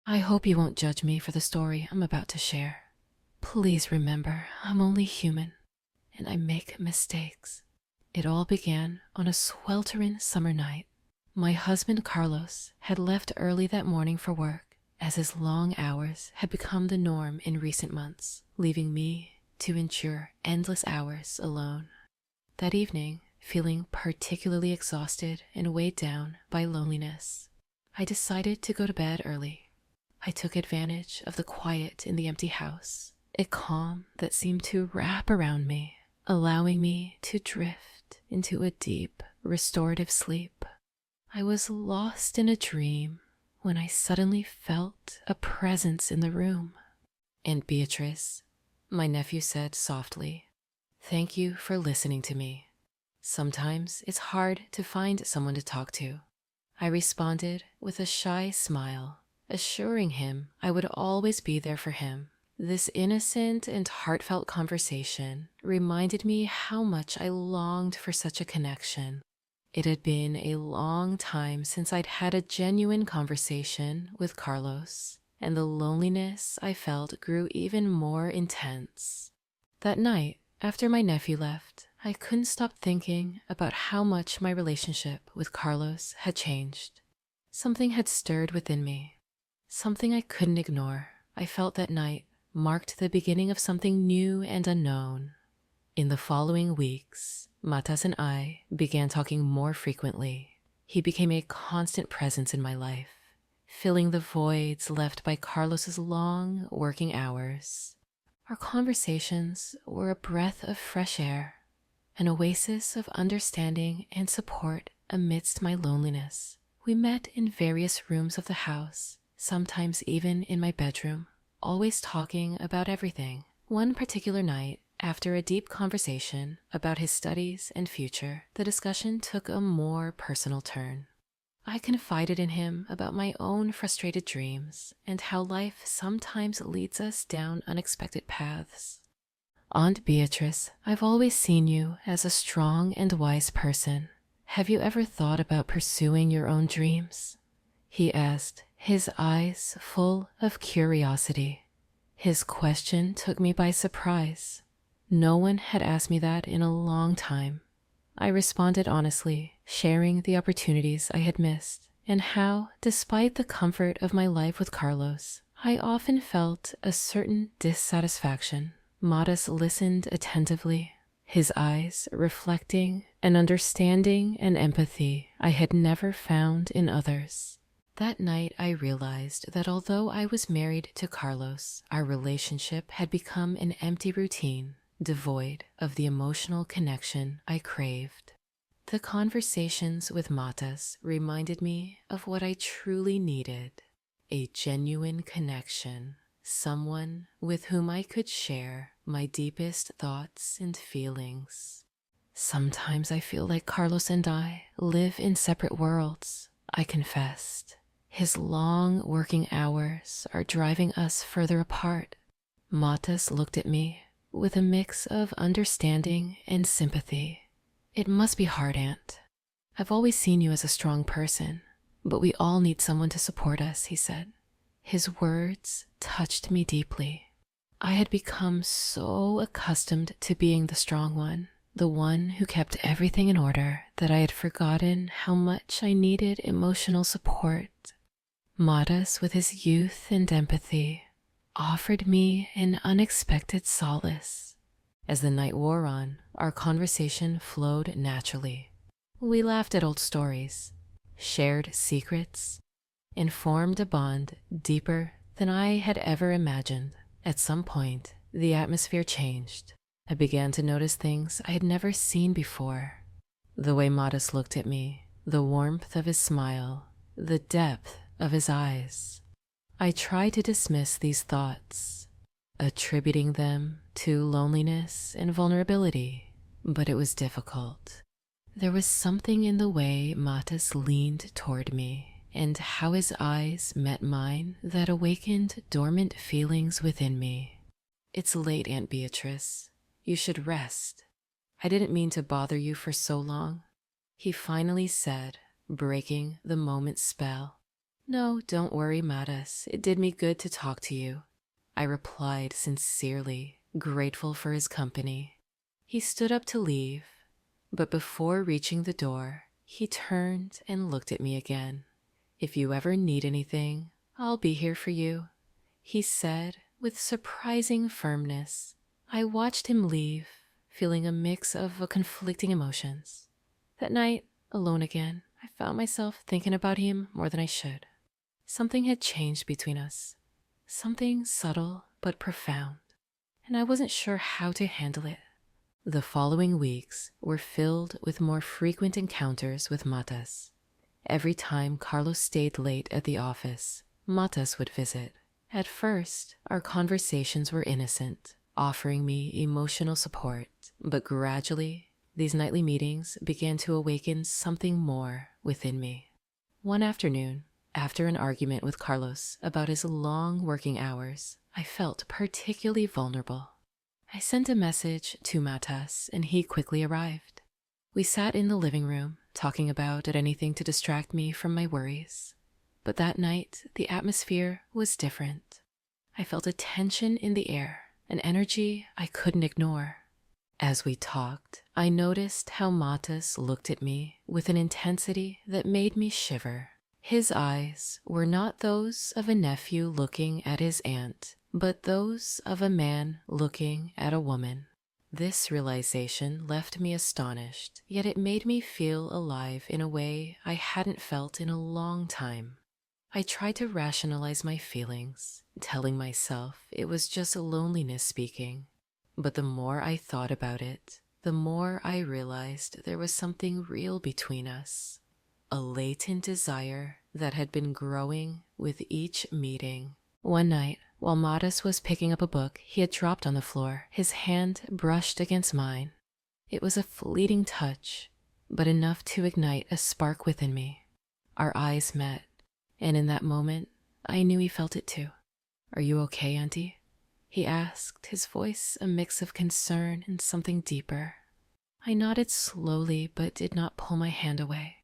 I hope you won't judge me for the story I'm about to share. Please remember, I'm only human, and I make mistakes. It all began on a sweltering summer night. My husband Carlos had left early that morning for work, as his long hours had become the norm in recent months, leaving me to endure endless hours alone. That evening, feeling particularly exhausted and weighed down by loneliness, I decided to go to bed early. I took advantage of the quiet in the empty house, a calm that seemed to wrap around me, allowing me to drift into a deep, restorative sleep. I was lost in a dream when I suddenly felt a presence in the room. "Aunt Beatrice," my nephew said softly, "thank you for listening to me. Sometimes it's hard to find someone to talk to." I responded with a shy smile, assuring him I would always be there for him. This innocent and heartfelt conversation reminded me how much I longed for such a connection. It had been a long time since I'd had a genuine conversation with Carlos, and the loneliness I felt grew even more intense. That night, after my nephew left, I couldn't stop thinking about how much my relationship with Carlos had changed. Something had stirred within me, something I couldn't ignore. I felt that night marked the beginning of something new and unknown. In the following weeks, Matas and I began talking more frequently. He became a constant presence in my life, filling the voids left by Carlos's long working hours. Our conversations were a breath of fresh air, an oasis of understanding and support amidst my loneliness. We met in various rooms of the house, sometimes even in my bedroom, always talking about everything. One particular night, after a deep conversation about his studies and future, the discussion took a more personal turn. I confided in him about my own frustrated dreams and how life sometimes leads us down unexpected paths. "Aunt Beatrice, I've always seen you as a strong and wise person. Have you ever thought about pursuing your own dreams?" he asked, his eyes full of curiosity. His question took me by surprise. No one had asked me that in a long time. I responded honestly, sharing the opportunities I had missed and how, despite the comfort of my life with Carlos, I often felt a certain dissatisfaction. Matas listened attentively, his eyes reflecting an understanding and empathy I had never found in others. That night I realized that although I was married to Carlos, our relationship had become an empty routine, devoid of the emotional connection I craved. The conversations with Matas reminded me of what I truly needed: a genuine connection, someone with whom I could share my deepest thoughts and feelings. "Sometimes I feel like Carlos and I live in separate worlds," I confessed. "His long working hours are driving us further apart." Matas looked at me with a mix of understanding and sympathy. "It must be hard, Aunt. I've always seen you as a strong person, but we all need someone to support us," he said. His words touched me deeply. I had become so accustomed to being the strong one, the one who kept everything in order, that I had forgotten how much I needed emotional support. Matas, with his youth and empathy, offered me an unexpected solace. As the night wore on, our conversation flowed naturally. We laughed at old stories, shared secrets, and formed a bond deeper than I had ever imagined. At some point, the atmosphere changed. I began to notice things I had never seen before. The way Matas looked at me, the warmth of his smile, the depth of his eyes. I tried to dismiss these thoughts, attributing them to loneliness and vulnerability, but it was difficult. There was something in the way Matas leaned toward me and how his eyes met mine that awakened dormant feelings within me. "It's late, Aunt Beatrice. You should rest. I didn't mean to bother you for so long," he finally said, breaking the moment's spell. No, don't worry, Matas. It did me good to talk to you. I replied sincerely, grateful for his company. He stood up to leave, but before reaching the door, he turned and looked at me again. If you ever need anything, I'll be here for you, he said with surprising firmness. I watched him leave, feeling a mix of conflicting emotions. That night, alone again, I found myself thinking about him more than I should. Something had changed between us, something subtle but profound, and I wasn't sure how to handle it. The following weeks were filled with more frequent encounters with Matas. Every time Carlos stayed late at the office, Matas would visit. At first, our conversations were innocent, offering me emotional support, but gradually, these nightly meetings began to awaken something more within me. One afternoon, after an argument with Carlos about his long working hours, I felt particularly vulnerable. I sent a message to Matas, and he quickly arrived. We sat in the living room, talking about anything to distract me from my worries. But that night, the atmosphere was different. I felt a tension in the air, an energy I couldn't ignore. As we talked, I noticed how Matas looked at me with an intensity that made me shiver. His eyes were not those of a nephew looking at his aunt, but those of a man looking at a woman. This realization left me astonished, yet it made me feel alive in a way I hadn't felt in a long time. I tried to rationalize my feelings, telling myself it was just loneliness speaking. But the more I thought about it, the more I realized there was something real between us. A latent desire that had been growing with each meeting. One night, while Matas was picking up a book he had dropped on the floor, his hand brushed against mine. It was a fleeting touch, but enough to ignite a spark within me. Our eyes met, and in that moment, I knew he felt it too. "Are you okay, Auntie?" he asked, his voice a mix of concern and something deeper. I nodded slowly but did not pull my hand away.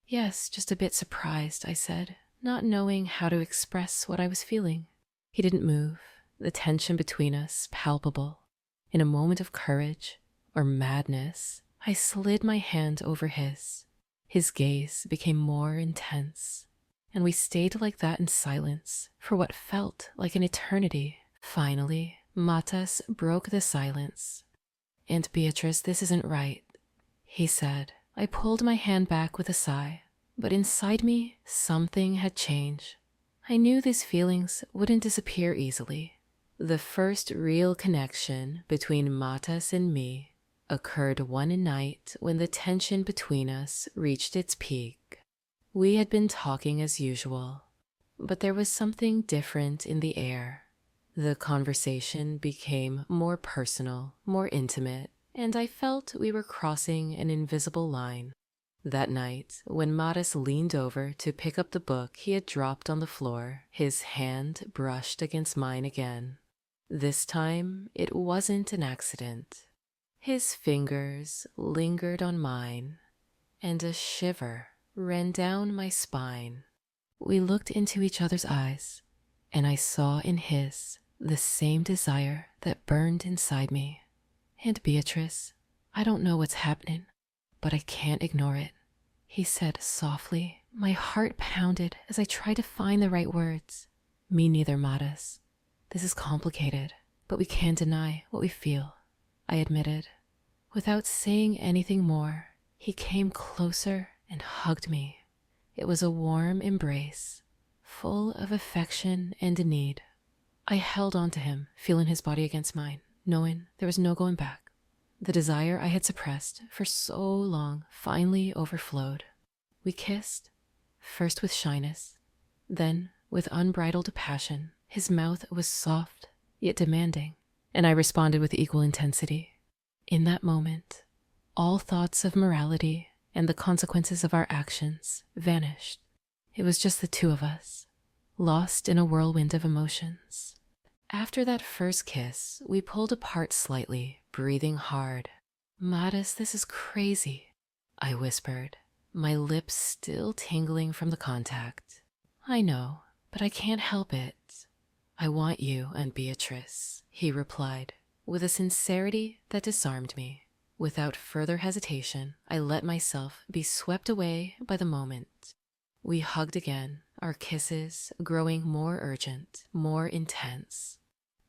"Yes, just a bit surprised," I said, not knowing how to express what I was feeling. He didn't move, the tension between us palpable. In a moment of courage, or madness, I slid my hand over his. His gaze became more intense, and we stayed like that in silence for what felt like an eternity. Finally, Matas broke the silence. "Aunt Beatrice, this isn't right," he said. I pulled my hand back with a sigh, but inside me, something had changed. I knew these feelings wouldn't disappear easily. The first real connection between Matas and me occurred one night when the tension between us reached its peak. We had been talking as usual, but there was something different in the air. The conversation became more personal, more intimate, and I felt we were crossing an invisible line. That night, when Matas leaned over to pick up the book he had dropped on the floor, his hand brushed against mine again. This time, it wasn't an accident. His fingers lingered on mine, and a shiver ran down my spine. We looked into each other's eyes, and I saw in his the same desire that burned inside me. "Aunt Beatrice, I don't know what's happening, but I can't ignore it," he said softly. My heart pounded as I tried to find the right words. "Me neither, Matas. This is complicated, but we can't deny what we feel," I admitted. Without saying anything more, he came closer and hugged me. It was a warm embrace, full of affection and need. I held on to him, feeling his body against mine, knowing there was no going back. The desire I had suppressed for so long finally overflowed. We kissed, first with shyness, then with unbridled passion. His mouth was soft, yet demanding, and I responded with equal intensity. In that moment, all thoughts of morality and the consequences of our actions vanished. It was just the two of us, lost in a whirlwind of emotions. After that first kiss, we pulled apart slightly, breathing hard. "Matas, this is crazy," I whispered, my lips still tingling from the contact. I know, but I can't help it. I want you and Beatrice, he replied, with a sincerity that disarmed me. Without further hesitation, I let myself be swept away by the moment. We hugged again, our kisses growing more urgent, more intense.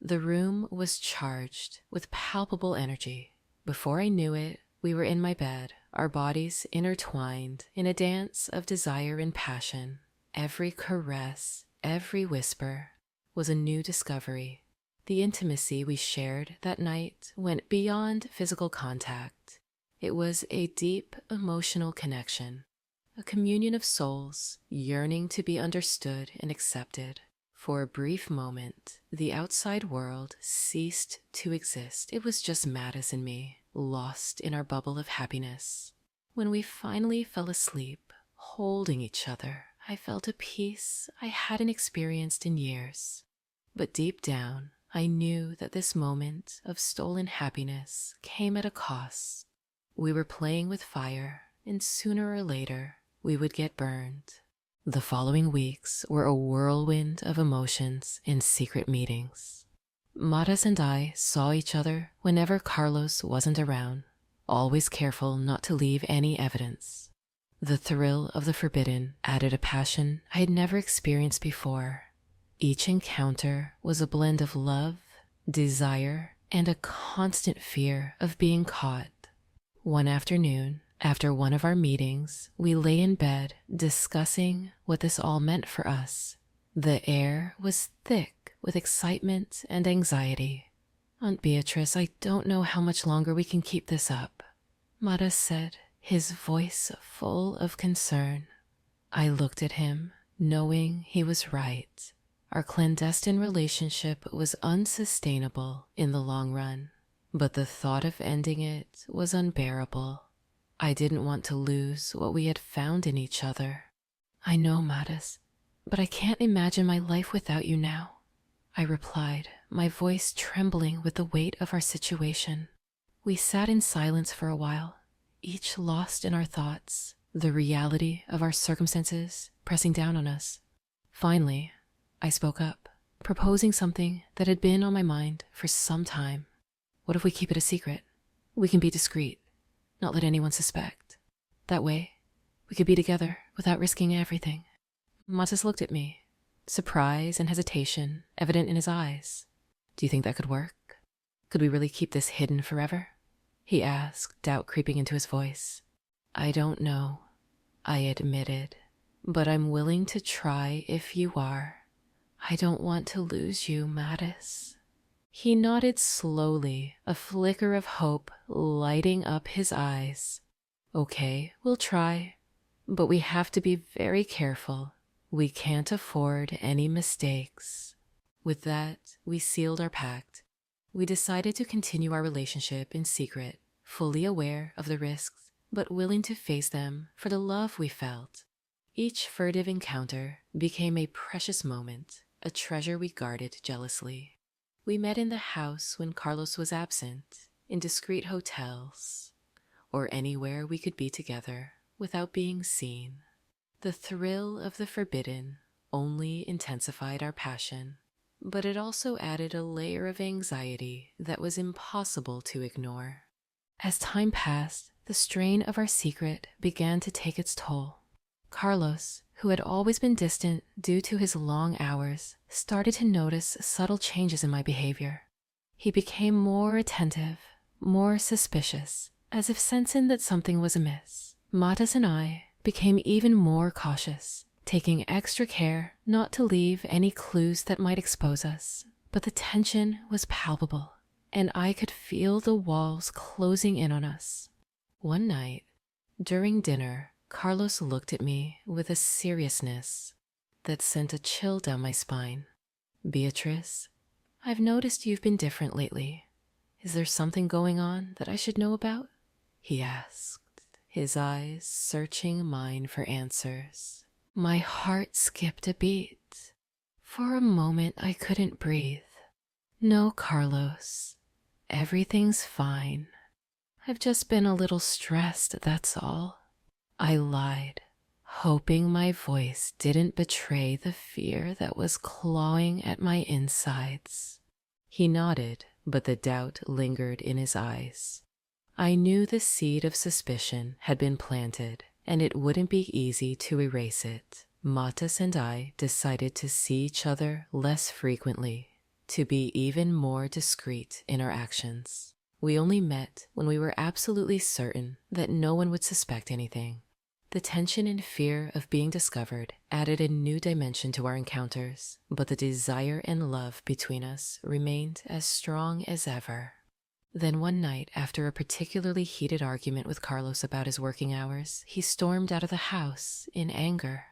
The room was charged with palpable energy. Before I knew it, we were in my bed, our bodies intertwined in a dance of desire and passion. Every caress, every whisper was a new discovery. The intimacy we shared that night went beyond physical contact. It was a deep emotional connection, a communion of souls yearning to be understood and accepted. For a brief moment, the outside world ceased to exist. It was just Mattis and me, lost in our bubble of happiness. When we finally fell asleep, holding each other, I felt a peace I hadn't experienced in years. But deep down, I knew that this moment of stolen happiness came at a cost. We were playing with fire, and sooner or later, we would get burned. The following weeks were a whirlwind of emotions and secret meetings. Mattis and I saw each other whenever Carlos wasn't around, always careful not to leave any evidence. The thrill of the forbidden added a passion I had never experienced before. Each encounter was a blend of love, desire, and a constant fear of being caught. One afternoon, after one of our meetings, we lay in bed discussing what this all meant for us. The air was thick with excitement and anxiety. Aunt Beatrice, I don't know how much longer we can keep this up, Mattis said, his voice full of concern. I looked at him, knowing he was right. Our clandestine relationship was unsustainable in the long run, but the thought of ending it was unbearable. I didn't want to lose what we had found in each other. I know, Mattis, but I can't imagine my life without you now, I replied, my voice trembling with the weight of our situation. We sat in silence for a while, each lost in our thoughts, the reality of our circumstances pressing down on us. Finally, I spoke up, proposing something that had been on my mind for some time. What if we keep it a secret? We can be discreet, not let anyone suspect. That way, we could be together without risking everything. Mattis looked at me, surprise and hesitation evident in his eyes. Do you think that could work? Could we really keep this hidden forever? He asked, doubt creeping into his voice. I don't know, I admitted, but I'm willing to try if you are. I don't want to lose you, Mattis. He nodded slowly, a flicker of hope lighting up his eyes. Okay, we'll try, but we have to be very careful. We can't afford any mistakes. With that, we sealed our pact. We decided to continue our relationship in secret, fully aware of the risks, but willing to face them for the love we felt. Each furtive encounter became a precious moment, a treasure we guarded jealously. We met in the house when Carlos was absent, in discreet hotels, or anywhere we could be together without being seen. The thrill of the forbidden only intensified our passion, but it also added a layer of anxiety that was impossible to ignore. As time passed, the strain of our secret began to take its toll. Carlos, who had always been distant due to his long hours, started to notice subtle changes in my behavior. He became more attentive, more suspicious, as if sensing that something was amiss. Mattis and I became even more cautious, taking extra care not to leave any clues that might expose us. But the tension was palpable, and I could feel the walls closing in on us. One night, during dinner, Carlos looked at me with a seriousness that sent a chill down my spine. Beatrice, I've noticed you've been different lately. Is there something going on that I should know about? He asked, his eyes searching mine for answers. My heart skipped a beat. For a moment, I couldn't breathe. No, Carlos, everything's fine. I've just been a little stressed, that's all. I lied, hoping my voice didn't betray the fear that was clawing at my insides. He nodded, but the doubt lingered in his eyes. I knew the seed of suspicion had been planted, and it wouldn't be easy to erase it. Matas and I decided to see each other less frequently, to be even more discreet in our actions. We only met when we were absolutely certain that no one would suspect anything. The tension and fear of being discovered added a new dimension to our encounters, but the desire and love between us remained as strong as ever. Then one night, after a particularly heated argument with Carlos about his working hours, he stormed out of the house in anger.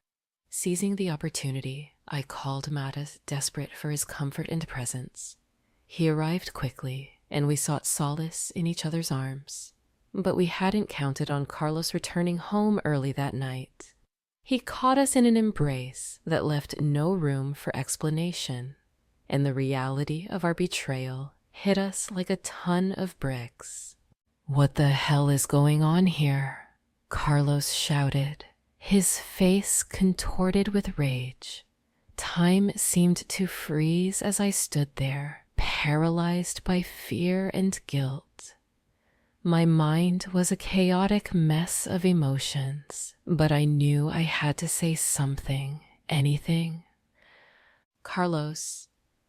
Seizing the opportunity, I called Matas, desperate for his comfort and presence. He arrived quickly, and we sought solace in each other's arms. But we hadn't counted on Carlos returning home early that night. He caught us in an embrace that left no room for explanation, and the reality of our betrayal hit us like a ton of bricks. "What the hell is going on here?" Carlos shouted, his face contorted with rage. Time seemed to freeze as I stood there, paralyzed by fear and guilt. My mind was a chaotic mess of emotions, but I knew I had to say something, anything. "Carlos,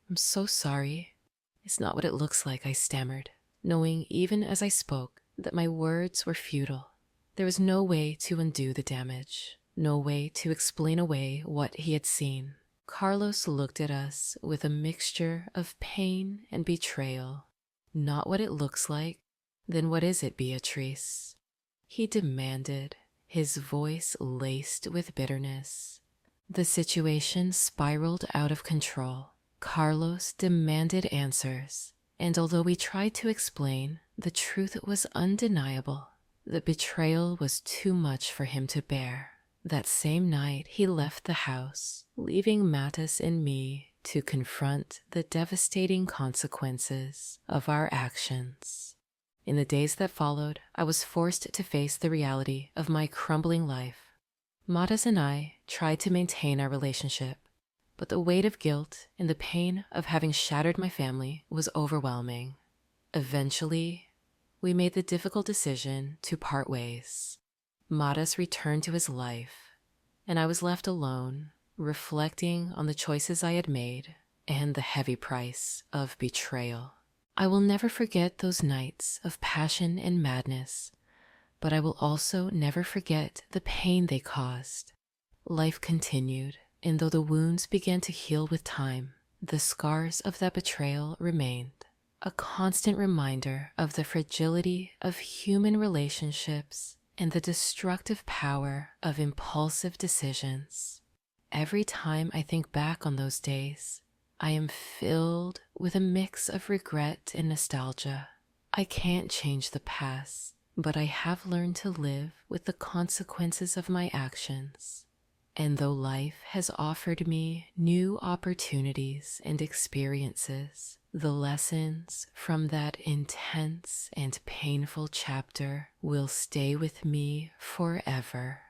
I'm so sorry. It's not what it looks like," I stammered, knowing even as I spoke that my words were futile. There was no way to undo the damage, no way to explain away what he had seen. Carlos looked at us with a mixture of pain and betrayal. "Not what it looks like? Then what is it, Beatrice?" he demanded, his voice laced with bitterness. The situation spiraled out of control. Carlos demanded answers, and although we tried to explain, the truth was undeniable. The betrayal was too much for him to bear. That same night, he left the house, leaving Matas and me to confront the devastating consequences of our actions. In the days that followed, I was forced to face the reality of my crumbling life. Matas and I tried to maintain our relationship, but the weight of guilt and the pain of having shattered my family was overwhelming. Eventually, we made the difficult decision to part ways. Matas returned to his life, and I was left alone, reflecting on the choices I had made and the heavy price of betrayal. I will never forget those nights of passion and madness, but I will also never forget the pain they caused. Life continued, and though the wounds began to heal with time, the scars of that betrayal remained, a constant reminder of the fragility of human relationships and the destructive power of impulsive decisions. Every time I think back on those days, I am filled with a mix of regret and nostalgia. I can't change the past, but I have learned to live with the consequences of my actions. And though life has offered me new opportunities and experiences, the lessons from that intense and painful chapter will stay with me forever.